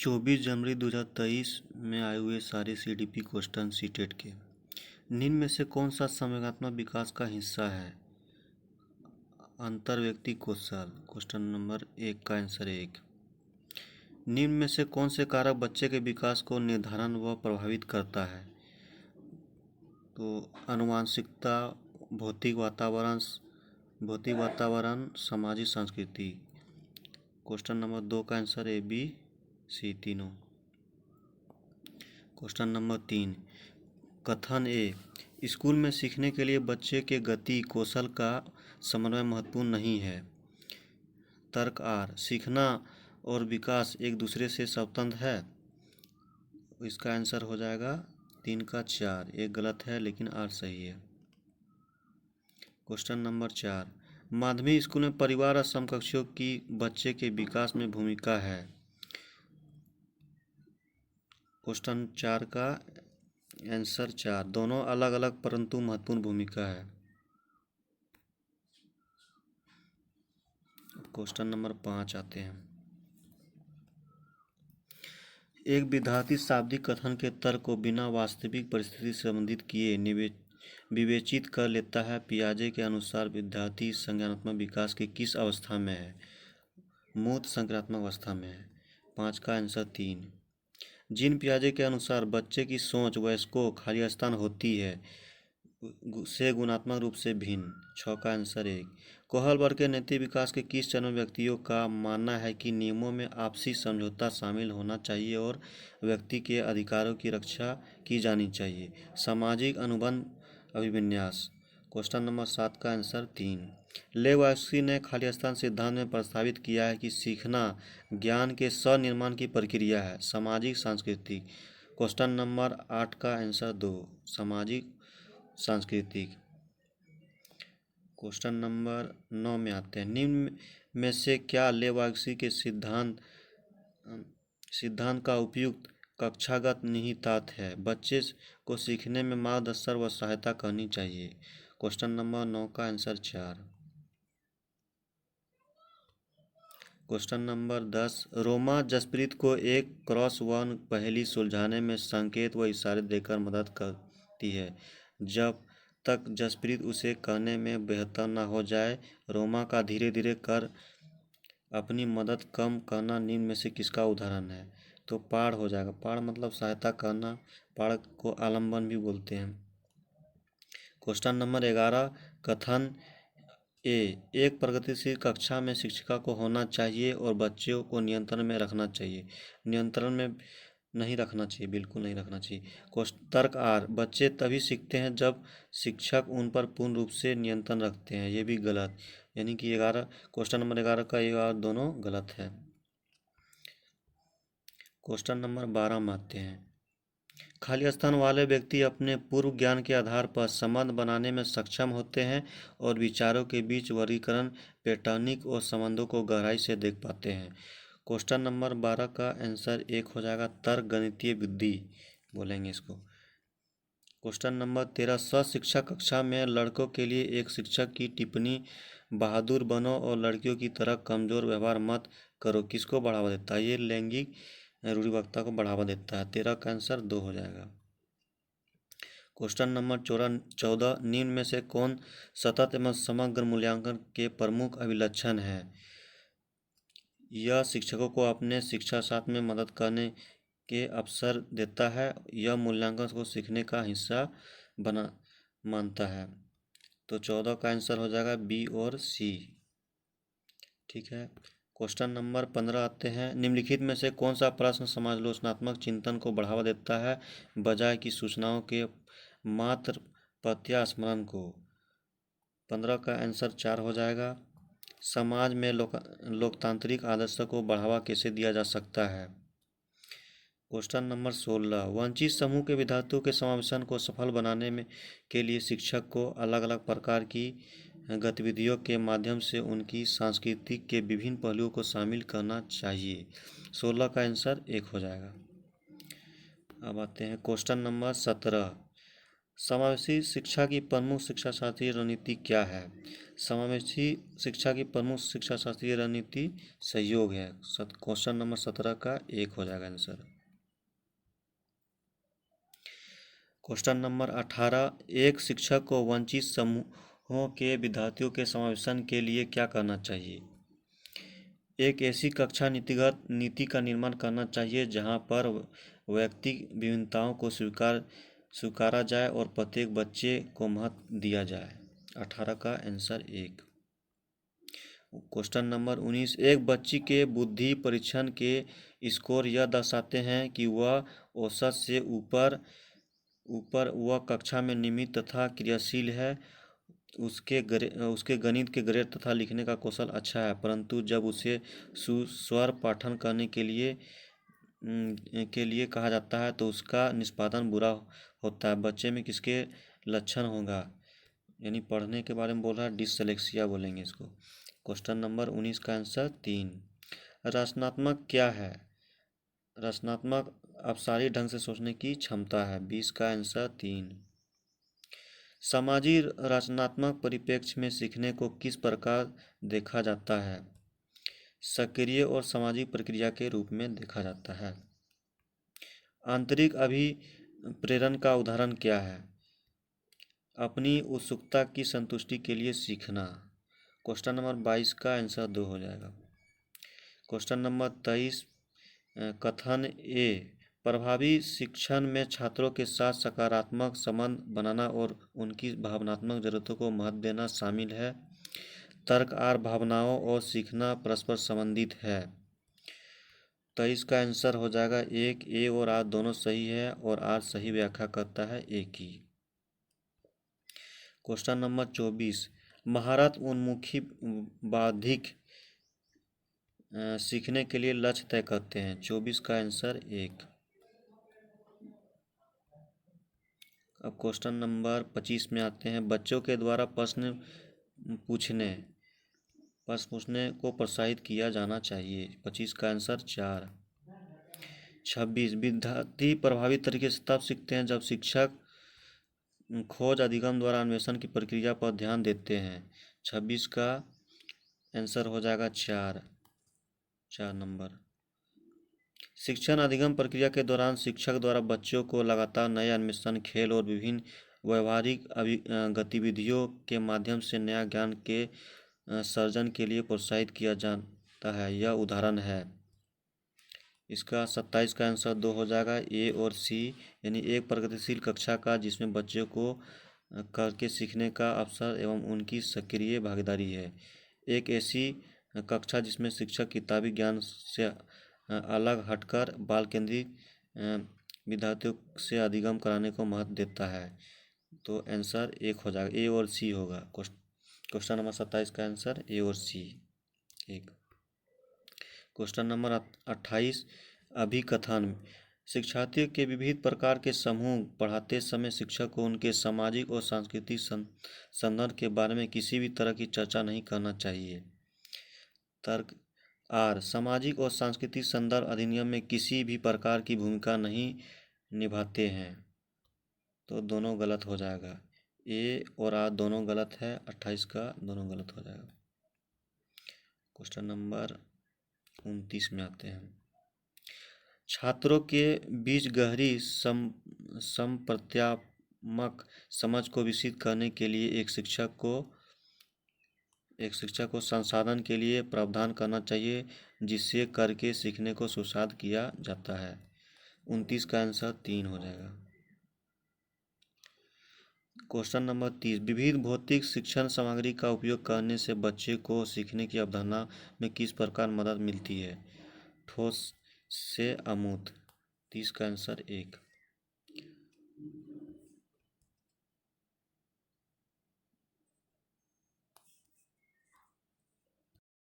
24 जनवरी 2023 में आए हुए सारे CDP क्वेश्चन सीटेट के निम्न में से कौन सा संवेगात्मक विकास का हिस्सा है? अंतर व्यक्ति कौशल। क्वेश्चन नंबर 1 का आंसर 1। निम्न में से कौन से कारक बच्चे के विकास को निर्धारण व प्रभावित करता है? तो आनुवंशिकता, भौतिक वातावरण, सामाजिक संस्कृति। क्वेश्चन नंबर 2 का आंसर A, B, C तीनों। Question number 3। कथन ए, स्कूल में सीखने के लिए बच्चे के गति कौशल का समन्वय महत्वपूर्ण नहीं है। तर्क आर, सीखना और विकास एक दूसरे से स्वतंत्र है। इसका आंसर हो जाएगा 3 का 4। एक गलत है लेकिन आर सही है। Question number 4। माध्यमिक स्कूल में परिवार और समकक्षों की बच्चे के विकास में भूमिका है। क्वेश्चन 4 का आंसर 4। दोनों अलग अलग परंतु महत्वपूर्ण भूमिका है। क्वेश्चन नंबर 5 आते हैं। एक विद्यार्थी शाब्दिक कथन के तर्क को बिना वास्तविक परिस्थिति से संबंधित किए विवेचित कर लेता है। पियाजे के अनुसार विद्यार्थी संज्ञानात्मक विकास की किस अवस्था में है? मूर्त संज्ञानात्मक अवस्था में है। 5 का आंसर 3। जीन पियाजे के अनुसार बच्चे की सोच वयस्कों खाली स्थान होती है से गुणात्मक रूप से भिन्न। 6 का आंसर 1। कोहलबर्ग के नैतिक विकास के किस चरण व्यक्तियों का मानना है कि नियमों में आपसी समझौता शामिल होना चाहिए और व्यक्ति के अधिकारों की रक्षा की जानी चाहिए? सामाजिक अनुबंध अभिविन्यास। क्वेश्चन नंबर 7 का आंसर 3। लेवास्की ने खाली स्थान सिद्धांत में प्रस्तावित किया है कि सीखना ज्ञान के स्वनिर्माण की प्रक्रिया है। सामाजिक सांस्कृतिक। क्वेश्चन नंबर 8 का आंसर 2, सामाजिक सांस्कृतिक। क्वेश्चन नंबर 9 में आते हैं। निम्न में से क्या लेवास्की के सिद्धांत का उपयुक्त कक्षागत निहितार्थ है? बच्चे को सीखने में मार्गदर्शन व सहायता करनी चाहिए। क्वेश्चन नंबर 9 का answer 4। Question number 10। Roma Jaspreet को एक क्रॉसवर्ड पहेली सुलझाने में संकेत व इशारे देकर मदद करती है। जब तक जसप्रीत उसे करने में बेहतर न हो जाए, रोमा का धीरे धीरे कर अपनी मदद कम करना निम्न में से किसका उदाहरण है? तो पाड़ हो जाएगा। पाड़ मतलब सहायता करना। पाड़ को आलम्बन भी बोलते हैं। Question number 11। कथन ए, एक प्रगतिशील कक्षा में शिक्षिका को होना चाहिए और बच्चों को नियंत्रण में रखना चाहिए। नियंत्रण में नहीं रखना चाहिए, बिल्कुल नहीं रखना चाहिए। तर्क आर, बच्चे तभी सीखते हैं जब शिक्षक उन पर पूर्ण रूप से नियंत्रण रखते हैं। ये भी गलत, यानी कि 11, क्वेश्चन नंबर 11 का 11 दोनों गलत है। क्वेश्चन नंबर 12 में आते हैं। खाली स्थान वाले व्यक्ति अपने पूर्व ज्ञान के आधार पर संबंध बनाने में सक्षम होते हैं और विचारों के बीच वर्गीकरण, पैटर्निंग और संबंधों को गहराई से देख पाते हैं। क्वेश्चन नंबर 12 का आंसर 1 हो जाएगा, तर्क गणितीय बुद्धि बोलेंगे इसको। Question number 13। शिक्षा कक्षा में लड़कों के लिए एक शिक्षक की टिप्पणी, बहादुर बनो और लड़कियों की तरह कमजोर व्यवहार मत करो, किसको बढ़ावा देता है? ये लैंगिक रूढ़िवादिता को बढ़ावा देता है। 13 का आंसर 2 हो जाएगा। Question number 14। निम्न में से कौन सतत एवं समग्र मूल्यांकन के प्रमुख अभिलक्षण है? यह शिक्षकों को अपने शिक्षा शास्त्र में मदद करने के अवसर देता है। यह मूल्यांकन को सीखने का हिस्सा मानता है। तो 14 का आंसर हो जाएगा बी और सी। ठीक है। क्वेश्चन नंबर 15 आते हैं। निम्नलिखित में से कौन सा प्रश्न समालोचनात्मक चिंतन को बढ़ावा देता है बजाय कि सूचनाओं के मात्र प्रत्यास्मरण स्मरण को? 15 का आंसर 4 हो जाएगा। समाज में लोकतांत्रिक आदर्शों को बढ़ावा कैसे दिया जा सकता है? Question number 16। वंचित समूह के विद्यार्थियों के समावेशन को सफल बनाने में के लिए शिक्षक को अलग अलग प्रकार की गतिविधियों के माध्यम से उनकी संस्कृति के विभिन्न पहलुओं को शामिल करना चाहिए। 16 का आंसर 1 हो जाएगा। अब आते हैं क्वेश्चन नंबर 17। समावेशी शिक्षा की प्रमुख शिक्षा शास्त्रीय रणनीति क्या है? समावेशी शिक्षा की प्रमुख शिक्षा शास्त्रीय रणनीति सहयोग है। क्वेश्चन नंबर 17 का 1 हो जाएगा आंसर। क्वेश्चन नंबर 18, एक शिक्षक को वंचित समूहों के विद्यार्थियों के समावेशन के लिए क्या करना चाहिए? एक ऐसी कक्षा नीतिगत नीति का निर्माण करना चाहिए जहां पर वैयक्तिक विभिन्नताओं को स्वीकारा जाए और प्रत्येक बच्चे को महत्व दिया जाए। 18 का आंसर 1। क्वेश्चन नंबर 19, एक बच्ची के बुद्धि परीक्षण के स्कोर यह दर्शाते हैं कि वह औसत से ऊपर वह कक्षा में नियमित तथा क्रियाशील है। उसके गणित के ग्रेड तथा लिखने का कौशल अच्छा है, परंतु जब उसे स्वर पाठन करने के लिए कहा जाता है तो उसका निष्पादन बुरा होता है। बच्चे में किसके लक्षण होगा? यानी पढ़ने के बारे में बोल रहा है, डिसलेक्सिया बोलेंगे इसको। क्वेश्चन नंबर 19 का आंसर 3। रचनात्मक क्या है? रचनात्मक अपसारी ढंग से सोचने की क्षमता है। 20 का आंसर 3। सामाजिक रचनात्मक परिप्रेक्ष्य में सीखने को किस प्रकार देखा जाता है? सक्रिय और सामाजिक प्रक्रिया के रूप में देखा जाता है। आंतरिक अभिप्रेरण का उदाहरण क्या है? अपनी उत्सुकता की संतुष्टि के लिए सीखना। क्वेश्चन नंबर 22 का आंसर 2 हो जाएगा। क्वेश्चन नंबर 23, कथन ए, प्रभावी शिक्षण में छात्रों के साथ सकारात्मक संबंध बनाना और उनकी भावनात्मक जरूरतों को महत्व देना शामिल है। तर्क आर, भावनाओं और सीखना परस्पर संबंधित है। 23 का आंसर हो जाएगा 1। ए और आर दोनों सही है और आर सही व्याख्या करता है ए की। क्वेश्चन नंबर 24, महारत उन्मुखी बौद्धिक सीखने के लिए लक्ष्य तय करते हैं। 24 का आंसर 1। अब क्वेश्चन नंबर 25 में आते हैं। बच्चों के द्वारा प्रश्न पूछने को प्रोत्साहित किया जाना चाहिए। 25 का आंसर 4। 26, विद्यार्थी प्रभावी तरीके से तब सीखते हैं जब शिक्षक खोज अधिगम द्वारा अन्वेषण की प्रक्रिया पर ध्यान देते हैं। 26 का आंसर हो जाएगा 4 नंबर। शिक्षण अधिगम प्रक्रिया के दौरान शिक्षक द्वारा बच्चों को लगातार नए अन्वेषण, खेल और विभिन्न व्यवहारिक गतिविधियों के माध्यम से नया ज्ञान के सर्जन के लिए प्रोत्साहित किया जाता है। यह उदाहरण है। इसका 27 का आंसर 2 हो जाएगा। ए और सी, यानी एक प्रगतिशील कक्षा का जिसमें बच्चों को करके सीखने का अवसर एवं उनकी सक्रिय भागीदारी है। एक ऐसी कक्षा जिसमें शिक्षक किताबी ज्ञान से अलग हटकर बाल केंद्रित विद्यार्थियों से अधिगम कराने को महत्व देता है। तो आंसर 1 हो जाएगा। ए और सी होगा। क्वेश्चन नंबर 27 का आंसर ए और सी 1। Question number 28, अभिकथन। शिक्षार्थियों के विविध प्रकार के समूह पढ़ाते समय शिक्षक को उनके सामाजिक और सांस्कृतिक संदर्भ के बारे में किसी भी तरह की चर्चा नहीं करना चाहिए। तर्क आर, सामाजिक और सांस्कृतिक संदर्भ अधिनियम में किसी भी प्रकार की भूमिका नहीं निभाते हैं। तो दोनों गलत हो जाएगा। ए और आर दोनों गलत है। 28 का दोनों गलत हो जाएगा। क्वेश्चन नंबर 29 में आते हैं। छात्रों के बीच गहरी संप्रत्यात्मक समझ को विकसित करने के लिए एक शिक्षक को संसाधन के लिए प्रावधान करना चाहिए जिससे करके सीखने को सुसाध किया जाता है। 29 का आंसर 3 हो जाएगा। क्वेश्चन नंबर 30, विविध भौतिक शिक्षण सामग्री का उपयोग करने से बच्चे को सीखने की अवधारणा में किस प्रकार मदद मिलती है? ठोस से अमूर्त। 30 का आंसर 1।